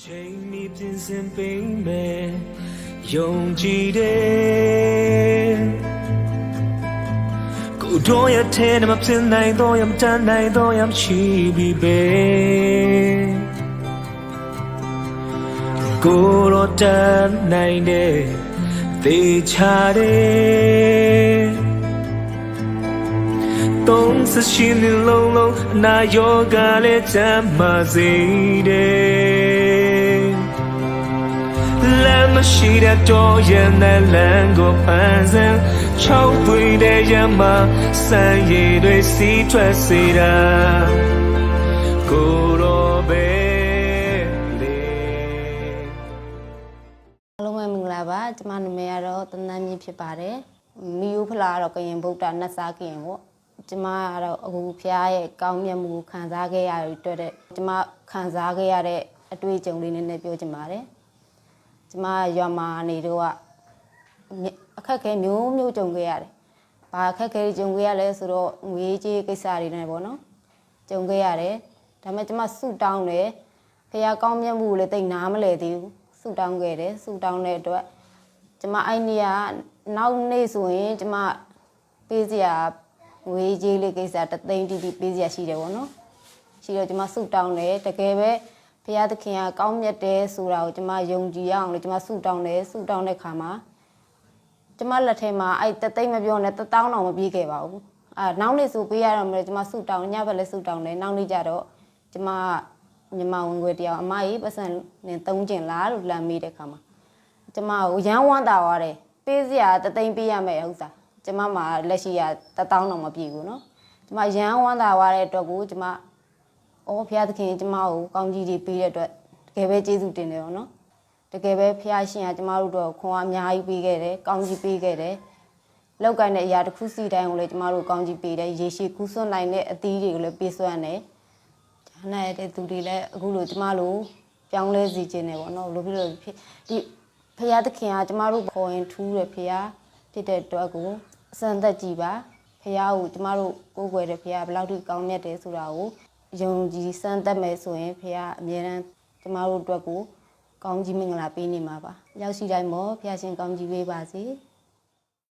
ချိန်မီပြင်ဆင်ပေးမယ်ယုံကြည်တယ်ကိုတို့ရဲ့ထဲမှာဖြစ်နိုင်တော့ရမတန်နိုင်တော့ရမရှိပြီပဲကိုတော့တန်နိုင်တယ်သေချာတယ်သုံးစရှင်လုံးလုံးအနာယောဂလည်းချမ်းသာစေတယ်လမ်းမရှိတဲ့တော့ရန်တဲ့လမ်းကိုဖန်ဆင်းချောက်ပွေတဲ့ရမစံရည်တွေစီးထွက်စေတာကိုရောပဲလေအားလုံးပဲမင်္ဂလာပါကျွန်မနာမည်ကတော့တနန်းမြင့်ဖြစ်ပါတယ်မီယိုဖလာကတော့ကရင်ဗုဒ္ဓနတ်စားကရင်ပေါ့ကျွန်မကတော့အခုဖျားရဲ့ကောင်းမြတ်မှုခံစားခဲ့ရတဲ့အတွက်ကျွန်မခံစားခဲ့ရတဲ့အတွေ့အကြုံလေးနဲ့ပြောချင်ပါတယ်ကျွန်မရွာမှာနေတော့အခက်အခဲမျိုးမျိုးကြုံခဲ့ရတယ်။ဘာအခက်အခဲကြုံခဲ့ရလဲဆိုတော့ငွေကြေးကိစ္စတွေနဲ့ပေါ့နော်။ကြုံခဲ့ရတယ်။ဒါပေမဲ့ကျွန်မဆုတောင်းတယ်။ဖျားကောင်းမြတ်မှုလည်းတိတ်နားမလဲသေးဘူး။ဆုတောင်းခဲ့တယ်။ဆုတောင်းတဲ့အတွက်ကျွန်မအဲ့နေရနောက်နေ့ဆိုရင်ကျွန်မပေးစရာငွေကြေးလေးကိစ္စတသိန်းတီးပေးစရာရှိတယ်ပေါ့နော်ရှိတော့ကျွန်မဆုတောင်းတယ်တကယ်ပဲဘုရားသခင်ကကောင်းမြတ်တယ်ဆိုတာကိုကျွန်မယုံကြည်ရအောင်လို့ကျွန်မဆုတောင်းတယ်ဆုတောင်းတဲ့ခါမှာကျွန်မလက်ထဲမှာအဲ့တသိန်းမပြောနဲ့1000တောင်မပြေးခဲ့ပါဘူးနောက်နေ့ဆိုပေးရတော့မယ်ကျွန်မဆုတောင်းညဘက်လည်းဆုတောင်းတယ်နောက်နေ့ကျတော့ကျွန်မညီမဝင်ခွေတယောက်အမကြီးပတ်စံနဲ့3ကျင်လားလို့လမ်းမေးတဲ့ခါမှာကျွန်မကိုရမ်းဝမ်းသာသွားတယ်ပေးစရာတသိန်းပေးရမယ်ဥစ္စာကျမမှာလက်ရှိရ1000တောင်မပြည့်ဘူးเนาะကျမရန်ဝမ်းသာသွားတဲ့အတွက်ကိုကျမဘုရားသခင်ကျမကိုကောင်းကြီးတွေပေးတဲ့အတွက်တကယ်ပဲကျေးဇူးတင်တယ်ပေါ့နော်တကယ်ပဲဘုရားရှင်ကကျမတို့တော့ခွန်အားအများကြီးပေးခဲ့တယ်ကောင်းကြီးပေးခဲ့တယ်လောက်ကိုင်းတဲ့အရာတစ်ခုစီတိုင်းကိုလည်းကျမတို့ကောင်းကြီးပေးတယ်ရေရှည်ကူးစွန့်နိုင်တဲ့အသီးတွေကိုလည်းပေးစွမ်းတယ်ဂျာနဲ့တဲ့သူတွေလည်းအခုလိုကျမတို့ပြောင်းလဲစီခြင်းတယ်ပေါ့နော်ဘယ်လိုဖြစ်လို့ဒီဘုရားသခင်ကကျမတို့ခေါ်ရင်ထူးတယ်ဘုရားဖြစ်တဲ့အတွက်ကိုအစံသက်ကြည်ပါဖះကိုကျမတို့ကိုးကွယ်တဲ့ဖះဘယ်လောက်ထိကောင်းမြတ်တယ်ဆိုတာကိုယုံကြည်စမ်းသက်မယ်ဆိုရင်ဖះအမြဲတမ်းကျမတို့အတွက်ကိုကောင်းကြီးမင်္ဂလာပေးနေမှာပါရောက်ရှိတိုင်းမှာဖះရှင်ကောင်းကြီးပေးပါစေ